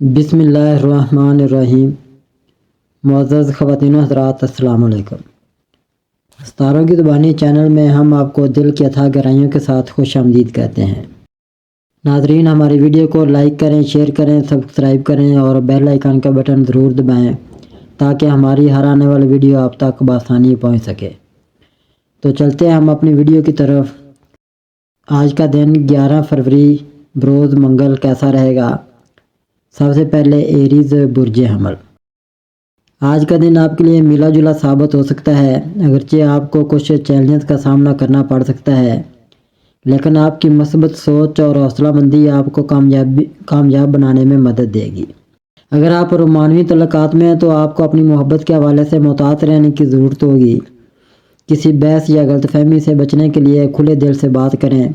بسم اللہ الرحمن الرحیم۔ معزز خواتین و حضرات، السلام علیکم۔ ستاروں کی زبانی چینل میں ہم آپ کو دل کی اتھاہ گہرائیوں کے ساتھ خوش آمدید کہتے ہیں۔ ناظرین، ہماری ویڈیو کو لائک کریں، شیئر کریں، سبسکرائب کریں اور بیل آئیکن کا بٹن ضرور دبائیں تاکہ ہماری ہر آنے والی ویڈیو آپ تک بآسانی پہنچ سکے۔ تو چلتے ہیں ہم اپنی ویڈیو کی طرف۔ آج کا دن 11 فروری بروز منگل کیسا رہے گا؟ سب سے پہلے ایریز برج حمل۔ آج کا دن آپ کے لیے ملا جلا ثابت ہو سکتا ہے، اگرچہ آپ کو کچھ چیلنجز کا سامنا کرنا پڑ سکتا ہے، لیکن آپ کی مثبت سوچ اور حوصلہ مندی آپ کو کامیاب بنانے میں مدد دے گی۔ اگر آپ رومانوی تعلقات میں ہیں تو آپ کو اپنی محبت کے حوالے سے محتاط رہنے کی ضرورت ہوگی۔ کسی بحث یا غلط فہمی سے بچنے کے لیے کھلے دل سے بات کریں۔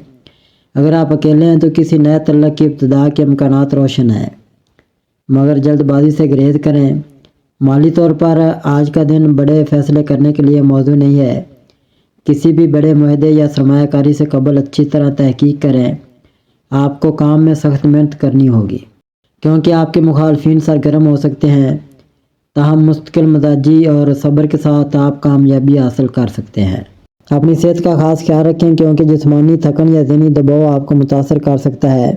اگر آپ اکیلے ہیں تو کسی نئے تعلق کی ابتدا کے امکانات روشن ہیں، مگر جلد بازی سے گریز کریں۔ مالی طور پر آج کا دن بڑے فیصلے کرنے کے لیے موزوں نہیں ہے۔ کسی بھی بڑے معاہدے یا سرمایہ کاری سے قبل اچھی طرح تحقیق کریں۔ آپ کو کام میں سخت محنت کرنی ہوگی کیونکہ آپ کے مخالفین سرگرم ہو سکتے ہیں، تاہم مستقل مزاجی اور صبر کے ساتھ آپ کامیابی حاصل کر سکتے ہیں۔ اپنی صحت کا خاص خیال رکھیں کیونکہ جسمانی تھکن یا ذہنی دباؤ آپ کو متاثر کر سکتا ہے۔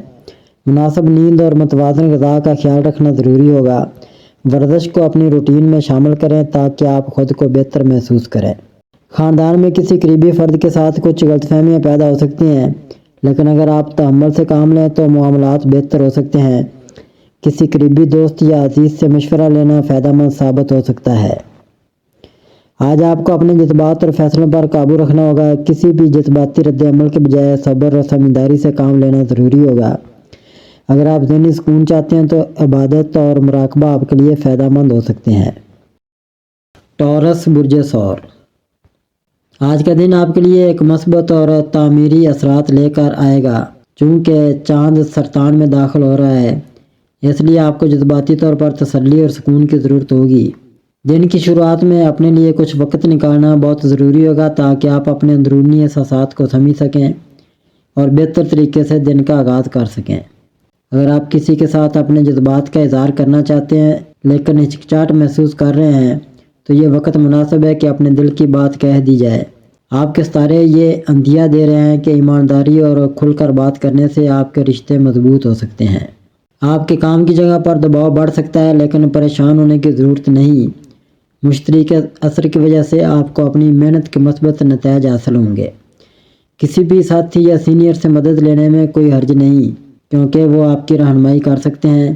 مناسب نیند اور متوازن غذا کا خیال رکھنا ضروری ہوگا۔ ورزش کو اپنی روٹین میں شامل کریں تاکہ آپ خود کو بہتر محسوس کریں۔ خاندان میں کسی قریبی فرد کے ساتھ کچھ غلط فہمیاں پیدا ہو سکتی ہیں، لیکن اگر آپ تحمل سے کام لیں تو معاملات بہتر ہو سکتے ہیں۔ کسی قریبی دوست یا عزیز سے مشورہ لینا فائدہ مند ثابت ہو سکتا ہے۔ آج آپ کو اپنے جذبات اور فیصلوں پر قابو رکھنا ہوگا۔ کسی بھی جذباتی رد عمل کے بجائے صبر اور سمجھداری سے کام لینا ضروری ہوگا۔ اگر آپ ذہنی سکون چاہتے ہیں تو عبادت اور مراقبہ آپ کے لیے فائدہ مند ہو سکتے ہیں۔ ٹورس برج ثور۔ آج کا دن آپ کے لیے ایک مثبت اور تعمیری اثرات لے کر آئے گا۔ چونکہ چاند سرطان میں داخل ہو رہا ہے، اس لیے آپ کو جذباتی طور پر تسلی اور سکون کی ضرورت ہوگی۔ دن کی شروعات میں اپنے لیے کچھ وقت نکالنا بہت ضروری ہوگا تاکہ آپ اپنے اندرونی احساسات کو سمجھ سکیں اور بہتر طریقے سے دن کا آغاز کر سکیں۔ اگر آپ کسی کے ساتھ اپنے جذبات کا اظہار کرنا چاہتے ہیں لیکن ہچکچاہٹ محسوس کر رہے ہیں تو یہ وقت مناسب ہے کہ اپنے دل کی بات کہہ دی جائے۔ آپ کے ستارے یہ عندیہ دے رہے ہیں کہ ایمانداری اور کھل کر بات کرنے سے آپ کے رشتے مضبوط ہو سکتے ہیں۔ آپ کے کام کی جگہ پر دباؤ بڑھ سکتا ہے لیکن پریشان ہونے کی ضرورت نہیں۔ مشتری کے اثر کی وجہ سے آپ کو اپنی محنت کے مثبت نتائج حاصل ہوں گے۔ کسی بھی ساتھی یا سینئر سے مدد لینے میں کوئی حرج نہیں کیونکہ وہ آپ کی رہنمائی کر سکتے ہیں۔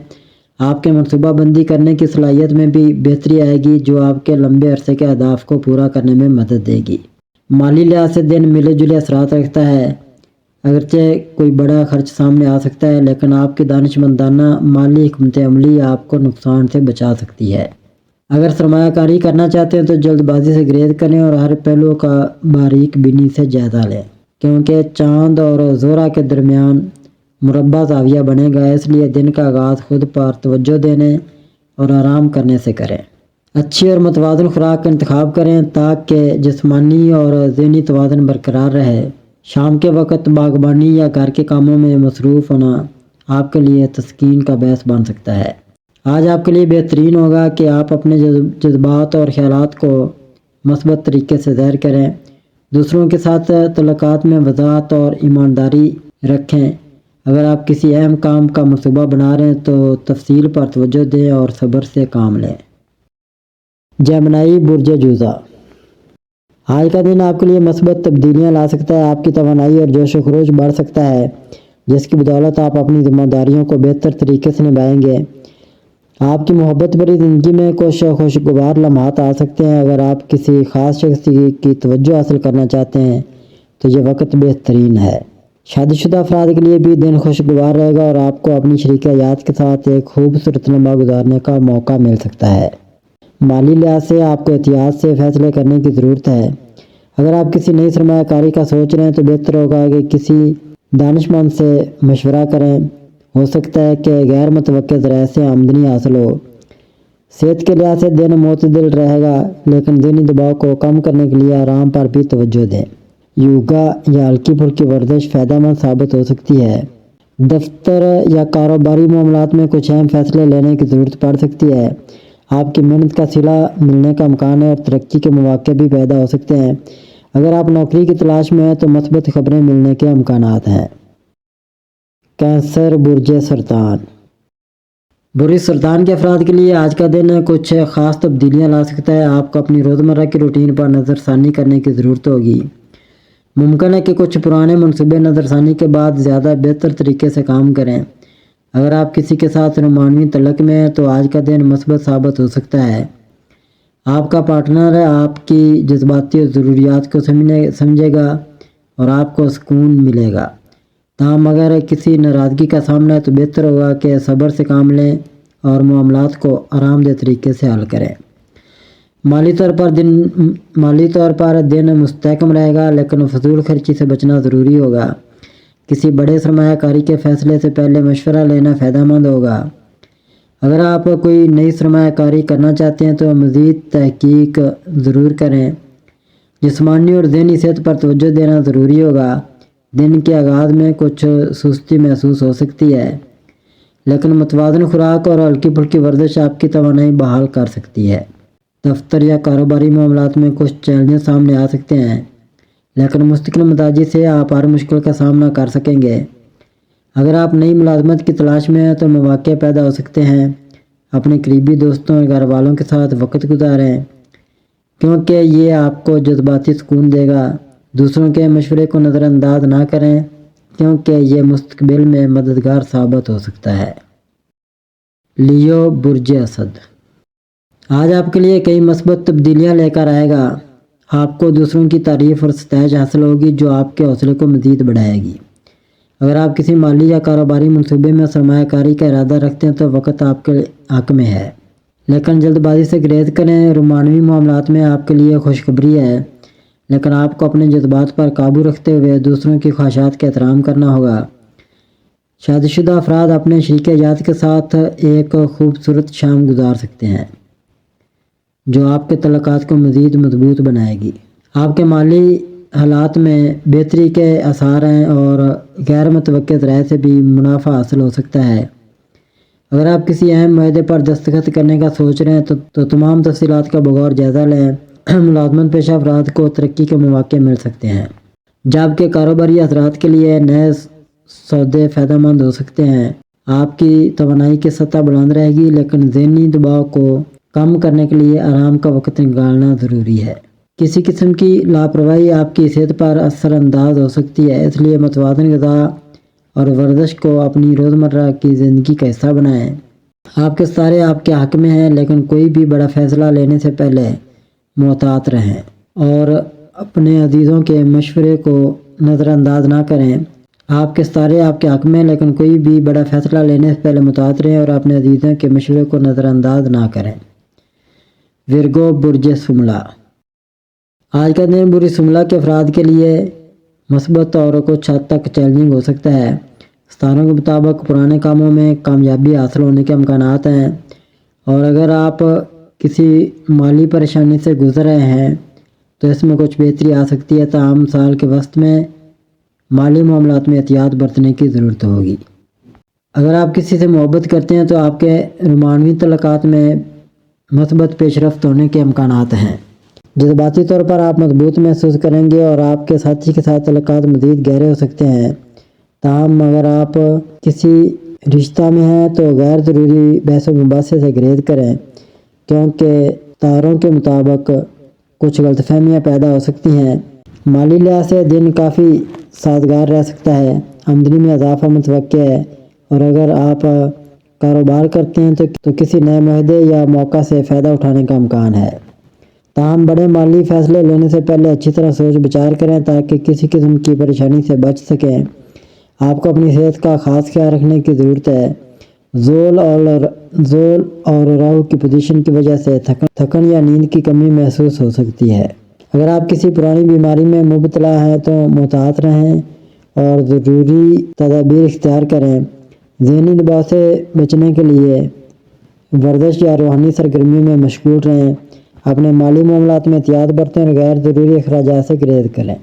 آپ کے منصوبہ بندی کرنے کی صلاحیت میں بھی بہتری آئے گی جو آپ کے لمبے عرصے کے اہداف کو پورا کرنے میں مدد دے گی۔ مالی لحاظ سے دن ملے جلے اثرات رکھتا ہے، اگرچہ کوئی بڑا خرچ سامنے آ سکتا ہے لیکن آپ کی دانشمندانہ مالی حکمت عملی آپ کو نقصان سے بچا سکتی ہے۔ اگر سرمایہ کاری کرنا چاہتے ہیں تو جلد بازی سے گریز کریں اور ہر پہلو کا باریک بینی سے جائزہ لیں کیونکہ چاند اور زہرہ کے درمیان مربع زاویہ بنے گا، اس لیے دن کا آغاز خود پر توجہ دینے اور آرام کرنے سے کریں۔ اچھی اور متوازن خوراک کا انتخاب کریں تاکہ جسمانی اور ذہنی توازن برقرار رہے۔ شام کے وقت باغبانی یا گھر کے کاموں میں مصروف ہونا آپ کے لیے تسکین کا باعث بن سکتا ہے۔ آج آپ کے لیے بہترین ہوگا کہ آپ اپنے جذبات اور خیالات کو مثبت طریقے سے ظاہر کریں۔ دوسروں کے ساتھ تعلقات میں وضاحت اور ایمانداری رکھیں۔ اگر آپ کسی اہم کام کا منصوبہ بنا رہے ہیں تو تفصیل پر توجہ دیں اور صبر سے کام لیں۔ جیمنائی برج جوزہ۔ آج کا دن آپ کے لیے مثبت تبدیلیاں لا سکتا ہے۔ آپ کی توانائی اور جوش و خروش بڑھ سکتا ہے جس کی بدولت آپ اپنی ذمہ داریوں کو بہتر طریقے سے نبھائیں گے۔ آپ کی محبت بھری زندگی میں کچھ خوشگوار لمحات آ سکتے ہیں۔ اگر آپ کسی خاص شخص کی توجہ حاصل کرنا چاہتے ہیں تو یہ وقت بہترین ہے۔ شادی شدہ افراد کے لیے بھی دن خوشگوار رہے گا اور آپ کو اپنی شریک حیات کے ساتھ ایک خوبصورت لمحہ گزارنے کا موقع مل سکتا ہے۔ مالی لحاظ سے آپ کو احتیاط سے فیصلے کرنے کی ضرورت ہے۔ اگر آپ کسی نئی سرمایہ کاری کا سوچ رہے ہیں تو بہتر ہوگا کہ کسی دانشمند سے مشورہ کریں۔ ہو سکتا ہے کہ غیر متوقع ذرائع سے آمدنی حاصل ہو۔ صحت کے لحاظ سے دن معتدل رہے گا لیکن ذہنی دباؤ کو کم کرنے کے لیے آرام پر بھی توجہ دیں۔ یوگا یا ہلکی پھلکی ورزش فائدہ مند ثابت ہو سکتی ہے۔ دفتر یا کاروباری معاملات میں کچھ اہم فیصلے لینے کی ضرورت پڑ سکتی ہے۔ آپ کی محنت کا صلہ ملنے کا امکان ہے اور ترقی کے مواقع بھی پیدا ہو سکتے ہیں۔ اگر آپ نوکری کی تلاش میں ہیں تو مثبت خبریں ملنے کے امکانات ہیں۔ کینسر، برج سرطان۔ برج سرطان کے افراد کے لیے آج کا دن کچھ خاص تبدیلیاں لا سکتا ہے۔ آپ کو اپنی روزمرہ کی روٹین پر نظر ثانی کرنے کی ضرورت ہوگی۔ ممکن ہے کہ کچھ پرانے منصوبے نظر ثانی کے بعد زیادہ بہتر طریقے سے کام کریں۔ اگر آپ کسی کے ساتھ رومانوی تعلق میں ہیں تو آج کا دن مثبت ثابت ہو سکتا ہے۔ آپ کا پارٹنر آپ کی جذباتی ضروریات کو سمجھے گا اور آپ کو سکون ملے گا۔ تاہم اگر کسی ناراضگی کا سامنا ہے تو بہتر ہوگا کہ صبر سے کام لیں اور معاملات کو آرام دہ طریقے سے حل کریں۔ مالی طور پر دن مستحکم رہے گا، لیکن فضول خرچی سے بچنا ضروری ہوگا۔ کسی بڑے سرمایہ کاری کے فیصلے سے پہلے مشورہ لینا فائدہ مند ہوگا۔ اگر آپ کوئی نئی سرمایہ کاری کرنا چاہتے ہیں تو مزید تحقیق ضرور کریں۔ جسمانی اور ذہنی صحت پر توجہ دینا ضروری ہوگا۔ دن کے آغاز میں کچھ سستی محسوس ہو سکتی ہے، لیکن متوازن خوراک اور ہلکی پھلکی ورزش آپ کی توانائی بحال کر سکتی ہے۔ دفتر یا کاروباری معاملات میں کچھ چیلنجز سامنے آ سکتے ہیں، لیکن مستقل مزاجی سے آپ ہر مشکل کا سامنا کر سکیں گے۔ اگر آپ نئی ملازمت کی تلاش میں ہیں تو مواقع پیدا ہو سکتے ہیں۔ اپنے قریبی دوستوں اور گھر والوں کے ساتھ وقت گزاریں، کیونکہ یہ آپ کو جذباتی سکون دے گا۔ دوسروں کے مشورے کو نظر انداز نہ کریں، کیونکہ یہ مستقبل میں مددگار ثابت ہو سکتا ہے۔ لیو، برج اسد۔ آج آپ کے لیے کئی مثبت تبدیلیاں لے کر آئے گا۔ آپ کو دوسروں کی تعریف اور ستائش حاصل ہوگی جو آپ کے حوصلے کو مزید بڑھائے گی۔ اگر آپ کسی مالی یا کاروباری منصوبے میں سرمایہ کاری کا ارادہ رکھتے ہیں تو وقت آپ کے حق میں ہے، لیکن جلد بازی سے گریز کریں۔ رومانوی معاملات میں آپ کے لیے خوشخبری ہے، لیکن آپ کو اپنے جذبات پر قابو رکھتے ہوئے دوسروں کی خواہشات کا احترام کرنا ہوگا۔ شادی شدہ افراد اپنے شریک حیات کے ساتھ ایک خوبصورت شام گزار سکتے ہیں جو آپ کے تعلقات کو مزید مضبوط بنائے گی۔ آپ کے مالی حالات میں بہتری کے آثار ہیں اور غیر متوقع ذرائع سے بھی منافع حاصل ہو سکتا ہے۔ اگر آپ کسی اہم معاہدے پر دستخط کرنے کا سوچ رہے ہیں تو تمام تفصیلات کا بغور جائزہ لیں۔ ملازمت پیشہ افراد کو ترقی کے مواقع مل سکتے ہیں، جبکہ کاروباری حضرات کے لیے نئے سودے فائدہ مند ہو سکتے ہیں۔ آپ کی توانائی کی سطح بلند رہے گی، لیکن ذہنی دباؤ کو کم کرنے کے لیے آرام کا وقت نکالنا ضروری ہے۔ کسی قسم کی لاپرواہی آپ کی صحت پر اثر انداز ہو سکتی ہے، اس لیے متوازن غذا اور ورزش کو اپنی روزمرہ کی زندگی کا حصہ بنائیں۔ آپ کے ستارے آپ کے حق میں ہیں، لیکن کوئی بھی بڑا فیصلہ لینے سے پہلے محتاط رہیں اور اپنے عزیزوں کے مشورے کو نظر انداز نہ کریں۔ آپ کے ستارے آپ کے حق میں ہیں، لیکن کوئی بھی بڑا فیصلہ لینے سے پہلے محتاط رہیں اور اپنے عزیزوں کے مشورے کو نظر انداز نہ کریں۔ ورگو، برج سملا۔ آج کا دن برج سملا کے افراد کے لیے مثبت اور کچھ حد تک چیلنجنگ ہو سکتا ہے۔ ستاروں کے مطابق پرانے کاموں میں کامیابی حاصل ہونے کے امکانات ہیں، اور اگر آپ کسی مالی پریشانی سے گزر رہے ہیں تو اس میں کچھ بہتری آ سکتی ہے، تاہم سال کے وسط میں مالی معاملات میں احتیاط برتنے کی ضرورت ہوگی۔ اگر آپ کسی سے محبت کرتے ہیں تو آپ کے رومانوی تعلقات میں مثبت پیش رفت ہونے کے امکانات ہیں۔ جذباتی طور پر آپ مضبوط محسوس کریں گے اور آپ کے ساتھی کے ساتھ تعلقات مزید گہرے ہو سکتے ہیں۔ تاہم اگر آپ کسی رشتہ میں ہیں تو غیر ضروری بحث و مباحثے سے گریز کریں، کیونکہ تاروں کے مطابق کچھ غلط فہمیاں پیدا ہو سکتی ہیں۔ مالی لحاظ سے دن کافی سازگار رہ سکتا ہے، آمدنی میں اضافہ متوقع ہے، اور اگر آپ کاروبار کرتے ہیں تو کسی نئے معاہدے یا موقع سے فائدہ اٹھانے کا امکان ہے۔ تاہم بڑے مالی فیصلے لینے سے پہلے اچھی طرح سوچ بچار کریں تاکہ کسی قسم کی پریشانی سے بچ سکیں۔ آپ کو اپنی صحت کا خاص خیال رکھنے کی ضرورت ہے۔ زول اور راہو کی پوزیشن کی وجہ سے تھکن یا نیند کی کمی محسوس ہو سکتی ہے۔ اگر آپ کسی پرانی بیماری میں مبتلا ہیں تو محتاط رہیں اور ضروری تدابیر اختیار کریں۔ ذہنی دباؤ سے بچنے کے لیے ورزش یا روحانی سرگرمیوں میں مشغول رہیں۔ اپنے مالی معاملات میں احتیاط برتیں اور غیر ضروری اخراجات سے گریز کریں۔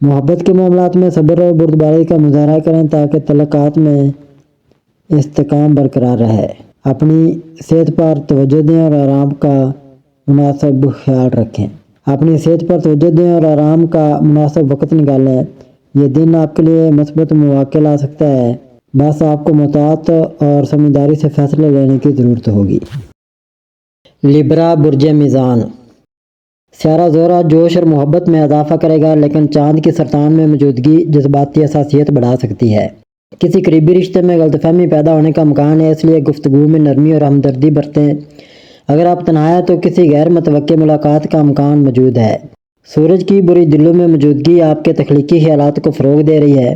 محبت کے معاملات میں صبر اور بردباری کا مظاہرہ کریں تاکہ تعلقات میں استحکام برقرار رہے۔ اپنی صحت پر توجہ دیں اور آرام کا مناسب خیال رکھیں۔ اپنی صحت پر توجہ دیں اور آرام کا مناسب وقت نکالیں۔ یہ دن آپ کے لیے مثبت مواقع لا سکتا ہے، بس آپ کو محتاط اور سمجھداری سے فیصلے لینے کی ضرورت ہوگی۔ لیبرا برج میزان، سیارہ زہرہ جوش اور محبت میں اضافہ کرے گا، لیکن چاند کی سرطان میں موجودگی جذباتی حساسیت بڑھا سکتی ہے۔ کسی قریبی رشتے میں غلط فہمی پیدا ہونے کا امکان ہے، اس لیے گفتگو میں نرمی اور ہمدردی برتیں۔ اگر آپ تنہا ہیں تو کسی غیر متوقع ملاقات کا امکان موجود ہے۔ سورج کی بری دلوں میں موجودگی آپ کے تخلیقی خیالات کو فروغ دے رہی ہے۔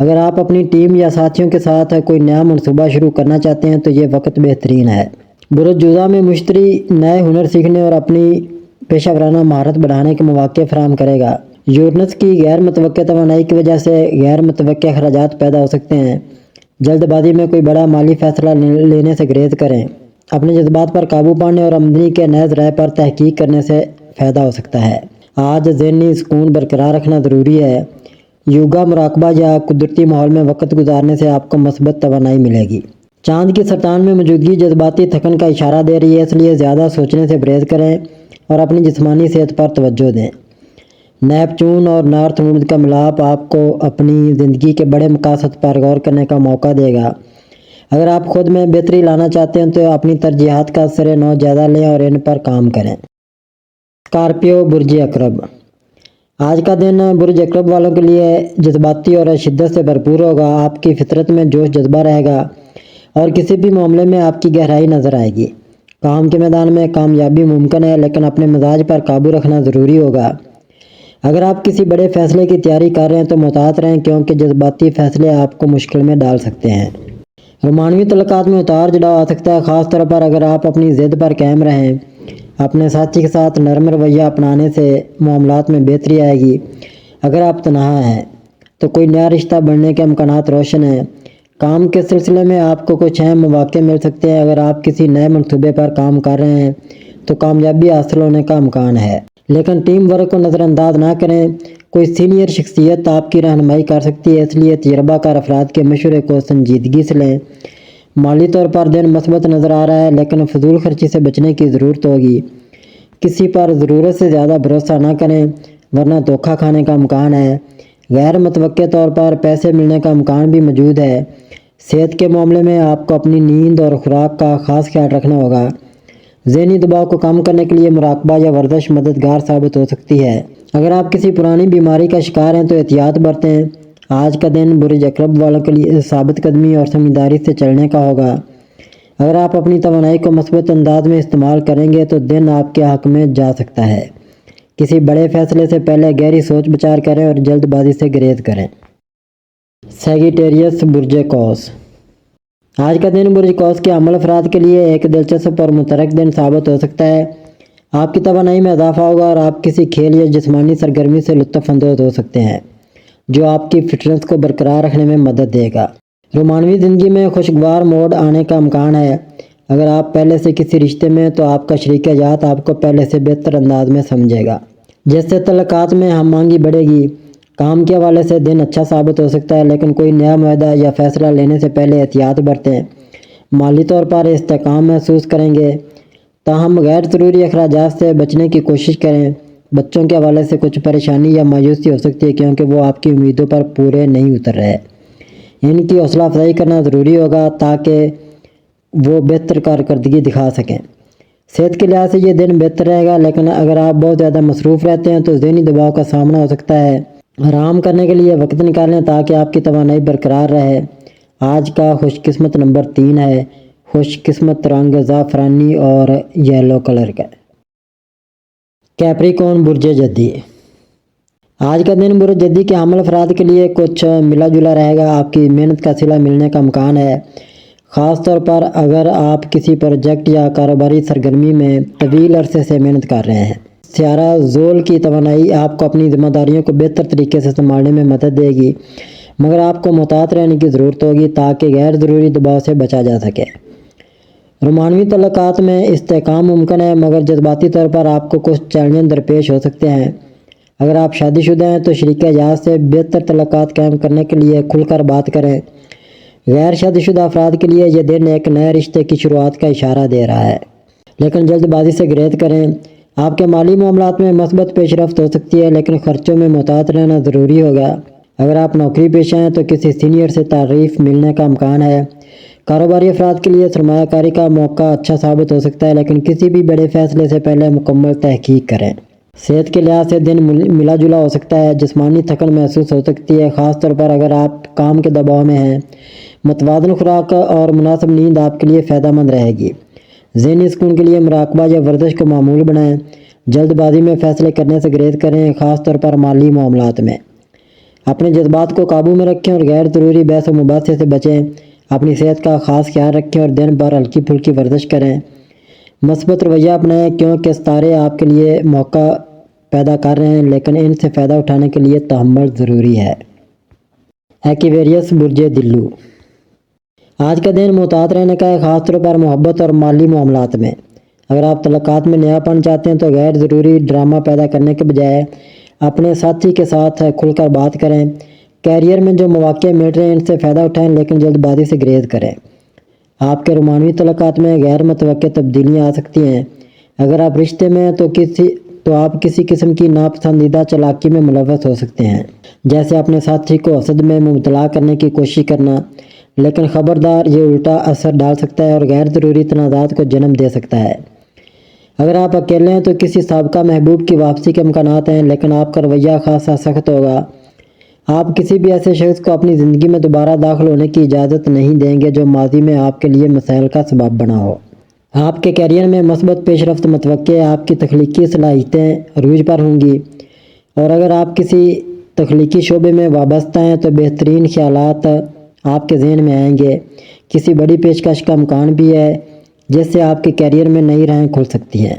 اگر آپ اپنی ٹیم یا ساتھیوں کے ساتھ کوئی نیا منصوبہ شروع کرنا چاہتے ہیں تو یہ وقت بہترین ہے۔ برج جوزہ میں مشتری نئے ہنر سیکھنے اور اپنی پیشہ ورانہ مہارت بڑھانے کے مواقع فراہم کرے گا۔ یورینس کی غیر متوقع توانائی کی وجہ سے غیر متوقع اخراجات پیدا ہو سکتے ہیں۔ جلد بازی میں کوئی بڑا مالی فیصلہ لینے سے گریز کریں۔ اپنے جذبات پر قابو پانے اور آمدنی کے نئے ذرائع پر تحقیق کرنے سے فائدہ ہو سکتا ہے۔ آج ذہنی سکون برقرار رکھنا ضروری ہے۔ یوگا، مراقبہ یا قدرتی ماحول میں وقت گزارنے سے آپ کو مثبت توانائی ملے گی۔ چاند کی سرطان میں موجودگی جذباتی تھکن کا اشارہ دے رہی ہے، اس لیے زیادہ سوچنے سے پرہیز کریں اور اپنی جسمانی صحت پر توجہ دیں۔ نیپچون اور نارتھ نوڈ کا ملاپ آپ کو اپنی زندگی کے بڑے مقاصد پر غور کرنے کا موقع دے گا۔ اگر آپ خود میں بہتری لانا چاہتے ہیں تو اپنی ترجیحات کا سر نو جائزہ لیں اور ان پر کام کریں۔ اسکارپیو برج عقرب، آج کا دن برج عقرب والوں کے لیے جذباتی اور شدت سے بھرپور ہوگا۔ آپ کی فطرت میں جوش جذبہ رہے گا اور کسی بھی معاملے میں آپ کی گہرائی نظر آئے گی۔ کام کے میدان میں کامیابی ممکن ہے، لیکن اپنے مزاج پر قابو رکھنا ضروری ہوگا۔ اگر آپ کسی بڑے فیصلے کی تیاری کر رہے ہیں تو محتاط رہیں، کیونکہ جذباتی فیصلے آپ کو مشکل میں ڈال سکتے ہیں۔ رومانوی تعلقات میں اتار چڑھاؤ آ سکتا ہے، خاص طور پر اگر آپ اپنی ضد پر قائم رہیں۔ اپنے ساتھی کے ساتھ نرم رویہ اپنانے سے معاملات میں بہتری آئے گی۔ اگر آپ تنہا ہیں تو کوئی نیا رشتہ بننے کے امکانات روشن ہیں۔ کام کے سلسلے میں آپ کو کچھ اہم مواقع مل سکتے ہیں۔ اگر آپ کسی نئے منصوبے پر کام کر رہے ہیں تو کامیابی حاصل ہونے کا امکان ہے، لیکن ٹیم ورک کو نظر انداز نہ کریں۔ کوئی سینئر شخصیت آپ کی رہنمائی کر سکتی ہے، اس لیے تجربہ کار افراد کے مشورے کو سنجیدگی سے لیں۔ مالی طور پر دن مثبت نظر آ رہا ہے، لیکن فضول خرچی سے بچنے کی ضرورت ہوگی۔ کسی پر ضرورت سے زیادہ بھروسہ نہ کریں، ورنہ دھوکہ کھانے کا امکان ہے۔ غیر متوقع طور پر پیسے ملنے کا امکان بھی موجود ہے۔ صحت کے معاملے میں آپ کو اپنی نیند اور خوراک کا خاص خیال رکھنا ہوگا۔ ذہنی دباؤ کو کم کرنے کے لیے مراقبہ یا ورزش مددگار ثابت ہو سکتی ہے۔ اگر آپ کسی پرانی بیماری کا شکار ہیں تو احتیاط برتیں۔ آج کا دن برج عقرب والوں کے لیے ثابت قدمی اور سمجھداری سے چلنے کا ہوگا۔ اگر آپ اپنی توانائی کو مثبت انداز میں استعمال کریں گے تو دن آپ کے حق میں جا سکتا ہے۔ کسی بڑے فیصلے سے پہلے گہری سوچ بچار کریں اور جلد بازی سے گریز کریں۔ سیگیٹیریس برج قوس، آج کا دن برج قوس کے عمل افراد کے لیے ایک دلچسپ اور متحرک دن ثابت ہو سکتا ہے۔ آپ کی توانائی میں اضافہ ہوگا اور آپ کسی کھیل یا جسمانی سرگرمی سے لطف اندوز ہو سکتے ہیں، جو آپ کی فٹنس کو برقرار رکھنے میں مدد دے گا۔ رومانوی زندگی میں خوشگوار موڑ آنے کا امکان ہے۔ اگر آپ پہلے سے کسی رشتے میں تو آپ کا شریک حیات آپ کو پہلے سے بہتر انداز میں سمجھے گا، جس سے تعلقات میں ہم آہنگی بڑھے گی۔ کام کے حوالے سے دن اچھا ثابت ہو سکتا ہے، لیکن کوئی نیا معاہدہ یا فیصلہ لینے سے پہلے احتیاط برتیں۔ مالی طور پر استحکام محسوس کریں گے، تاہم غیر ضروری اخراجات سے بچنے کی کوشش کریں۔ بچوں کے حوالے سے کچھ پریشانی یا مایوسی ہو سکتی ہے، کیونکہ وہ آپ کی امیدوں پر پورے نہیں اتر رہے۔ ان کی حوصلہ افزائی کرنا ضروری ہوگا تاکہ وہ بہتر کارکردگی دکھا سکیں۔ صحت کے لحاظ سے یہ دن بہتر رہے گا، لیکن اگر آپ بہت زیادہ مصروف رہتے ہیں تو ذہنی دباؤ کا سامنا ہو سکتا ہے۔ آرام کرنے کے لیے وقت نکالیں تاکہ آپ کی توانائی برقرار رہے۔ آج کا خوش قسمت نمبر 3 ہے۔ خوش قسمت رنگ زعفرانی اور یلو کلر کا۔ کیپریکون برج جدی، آج کا دن برج جدی کے حامل افراد کے لیے کچھ ملا جلا رہے گا۔ آپ کی محنت کا صلہ ملنے کا امکان ہے، خاص طور پر اگر آپ کسی پروجیکٹ یا کاروباری سرگرمی میں طویل عرصے سے محنت کر رہے ہیں۔ سیارہ زول کی توانائی آپ کو اپنی ذمہ داریوں کو بہتر طریقے سے سنبھالنے میں مدد دے گی، مگر آپ کو محتاط رہنے کی ضرورت ہوگی تاکہ غیر ضروری دباؤ سے بچا جا سکے۔ رومانوی تعلقات میں استحکام ممکن ہے، مگر جذباتی طور پر آپ کو کچھ چیلنج درپیش ہو سکتے ہیں۔ اگر آپ شادی شدہ ہیں تو شریک حیات سے بہتر تعلقات قائم کرنے کے لیے کھل کر بات کریں۔ غیر شادی شدہ افراد کے لیے یہ دن ایک نئے رشتے کی شروعات کا اشارہ دے رہا ہے، لیکن جلد بازی سے گریز کریں۔ آپ کے مالی معاملات میں مثبت پیش رفت ہو سکتی ہے، لیکن خرچوں میں محتاط رہنا ضروری ہوگا۔ اگر آپ نوکری پیشہ ہیں تو کسی سینئر سے تعریف ملنے کا امکان ہے۔ کاروباری افراد کے لیے سرمایہ کاری کا موقع اچھا ثابت ہو سکتا ہے، لیکن کسی بھی بڑے فیصلے سے پہلے مکمل تحقیق کریں۔ صحت کے لحاظ سے دن ملا جلا ہو سکتا ہے، جسمانی تھکن محسوس ہو سکتی ہے، خاص طور پر اگر آپ کام کے دباؤ میں ہیں۔ متوازن خوراک اور مناسب نیند آپ کے لیے فائدہ مند رہے گی۔ ذہنی سکون کے لیے مراقبہ یا ورزش کو معمول بنائیں۔ جلد بازی میں فیصلے کرنے سے گریز کریں، خاص طور پر مالی معاملات میں۔ اپنے جذبات کو قابو میں رکھیں اور غیر ضروری بحث و مباحثے سے بچیں۔ اپنی صحت کا خاص خیال رکھیں اور دن بھر ہلکی پھلکی ورزش کریں۔ مثبت رویہ اپنائیں، کیونکہ ستارے آپ کے لیے موقع پیدا کر رہے ہیں، لیکن ان سے فائدہ اٹھانے کے لیے تحمل ضروری ہے۔ ایکویریس برج دلو، آج کا دن محتاط رہنے کا ہے، خاص طور پر محبت اور مالی معاملات میں۔ اگر آپ تعلقات میں نیا پن چاہتے ہیں تو غیر ضروری ڈرامہ پیدا کرنے کے بجائے اپنے ساتھی کے ساتھ کھل کر بات کریں۔ کیریئر میں جو مواقع مل رہے ہیں ان سے فائدہ اٹھائیں، لیکن جلد بازی سے گریز کریں۔ آپ کے رومانوی تعلقات میں غیر متوقع تبدیلیاں آ سکتی ہیں۔ اگر آپ رشتے میں ہیں تو آپ کسی قسم کی ناپسندیدہ چالاکی میں ملوث ہو سکتے ہیں، جیسے اپنے ساتھی کو حسد میں مبتلا کرنے کی کوشش کرنا، لیکن خبردار، یہ الٹا اثر ڈال سکتا ہے اور غیر ضروری تنازعات کو جنم دے سکتا ہے۔ اگر آپ اکیلے ہیں تو کسی سابقہ محبوب کی واپسی کے امکانات ہیں، لیکن آپ کا رویہ خاصا سخت ہوگا۔ آپ کسی بھی ایسے شخص کو اپنی زندگی میں دوبارہ داخل ہونے کی اجازت نہیں دیں گے جو ماضی میں آپ کے لیے مسائل کا سبب بنا ہو۔ آپ کے کیریئر میں مثبت پیش رفت متوقع ہے، آپ کی تخلیقی صلاحیتیں عروج پر ہوں گی، اور اگر آپ کسی تخلیقی شعبے میں وابستہ ہیں تو بہترین خیالات آپ کے ذہن میں آئیں گے۔ کسی بڑی پیشکش کا امکان بھی ہے جس سے آپ کے کیریئر میں نئی راہیں کھل سکتی ہیں۔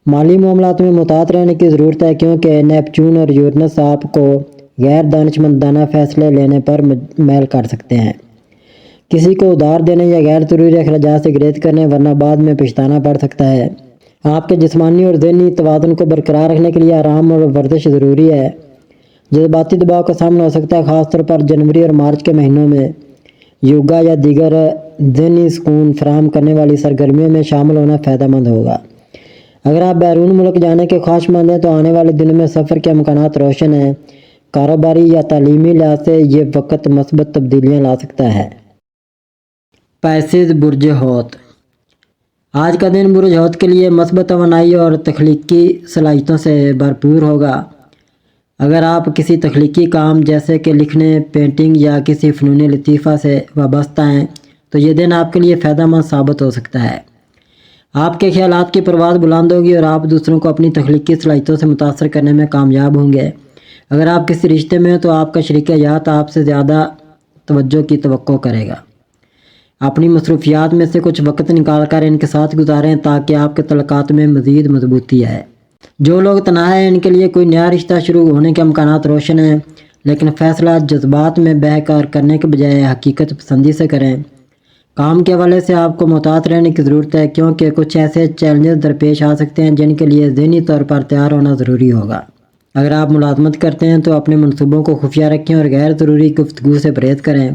مالی معاملات میں محتاط رہنے کی ضرورت ہے، کیونکہ نیپچون اور یورینس آپ کو غیر دانشمندانہ فیصلے لینے پر میل کر سکتے ہیں۔ کسی کو ادھار دینے یا غیر ضروری اخراجات سے گریز کریں، ورنہ بعد میں پچھتانا پڑ سکتا ہے۔ آپ کے جسمانی اور ذہنی توازن کو برقرار رکھنے کے لیے آرام اور ورزش ضروری ہے۔ جذباتی دباؤ کا سامنا ہو سکتا ہے، خاص طور پر جنوری اور مارچ کے مہینوں میں۔ یوگا یا دیگر ذہنی سکون فراہم کرنے والی سرگرمیوں میں شامل ہونا فائدہ مند ہوگا۔ اگر آپ بیرون ملک جانے کے خواہشمند ہیں تو آنے والے دنوں میں سفر کے امکانات روشن ہیں۔ کاروباری یا تعلیمی لحاظ سے یہ وقت مثبت تبدیلیاں لا سکتا ہے۔ پیسز برج حوت، آج کا دن برج حوت کے لیے مثبت توانائی اور تخلیقی صلاحیتوں سے بھرپور ہوگا۔ اگر آپ کسی تخلیقی کام جیسے کہ لکھنے، پینٹنگ یا کسی فنون لطیفہ سے وابستہ ہیں تو یہ دن آپ کے لیے فائدہ مند ثابت ہو سکتا ہے۔ آپ کے خیالات کی پرواز بلند ہوگی اور آپ دوسروں کو اپنی تخلیقی صلاحیتوں سے متاثر کرنے میں کامیاب ہوں گے۔ اگر آپ کسی رشتے میں ہیں تو آپ کا شریک حیات آپ سے زیادہ توجہ کی توقع کرے گا۔ اپنی مصروفیات میں سے کچھ وقت نکال کر ان کے ساتھ گزاریں تاکہ آپ کے تعلقات میں مزید مضبوطی آئے۔ جو لوگ تنہا ہیں ان کے لیے کوئی نیا رشتہ شروع ہونے کے امکانات روشن ہیں، لیکن فیصلہ جذبات میں بہہ کر کرنے کے بجائے حقیقت پسندی سے کریں۔ کام کے حوالے سے آپ کو محتاط رہنے کی ضرورت ہے، کیونکہ کچھ ایسے چیلنجز درپیش آ سکتے ہیں جن کے لیے ذہنی طور پر تیار ہونا ضروری ہوگا۔ اگر آپ ملازمت کرتے ہیں تو اپنے منصوبوں کو خفیہ رکھیں اور غیر ضروری گفتگو سے پرہیز کریں۔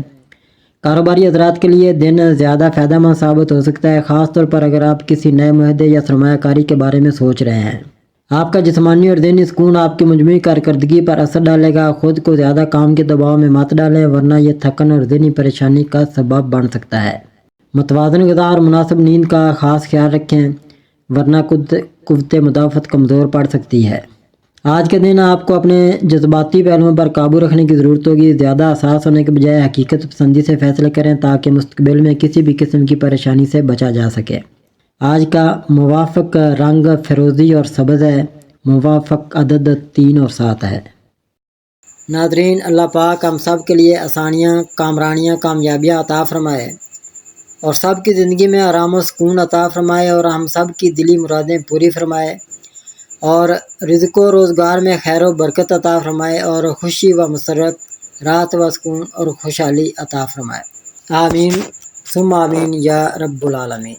کاروباری حضرات کے لیے دن زیادہ فائدہ مند ثابت ہو سکتا ہے، خاص طور پر اگر آپ کسی نئے معاہدے یا سرمایہ کاری کے بارے میں سوچ رہے ہیں۔ آپ کا جسمانی اور ذہنی سکون آپ کی مجموعی کارکردگی پر اثر ڈالے گا۔ خود کو زیادہ کام کے دباؤ میں مت ڈالیں، ورنہ یہ تھکن اور ذہنی پریشانی کا سبب بن سکتا ہے۔ متوازن غذا اور مناسب نیند کا خاص خیال رکھیں، ورنہ قوت مدافعت کمزور پڑ سکتی ہے۔ آج کے دن آپ کو اپنے جذباتی پہلوؤں پر قابو رکھنے کی ضرورت ہوگی۔ زیادہ حساس ہونے کے بجائے حقیقت پسندی سے فیصلے کریں تاکہ مستقبل میں کسی بھی قسم کی پریشانی سے بچا جا سکے۔ آج کا موافق رنگ فیروزی اور سبز ہے۔ موافق عدد 3 اور 7 ہے۔ ناظرین، اللہ پاک ہم سب کے لیے آسانیاں، کامرانیاں، کامیابیاں عطا فرمائے اور سب کی زندگی میں آرام و سکون عطا فرمائے اور ہم سب کی دلی مرادیں پوری فرمائے اور رزق و روزگار میں خیر و برکت عطا فرمائے اور خوشی و مسرت، راحت و سکون اور خوشحالی عطا فرمائے۔ آمین ثم آمین یا رب العالمین۔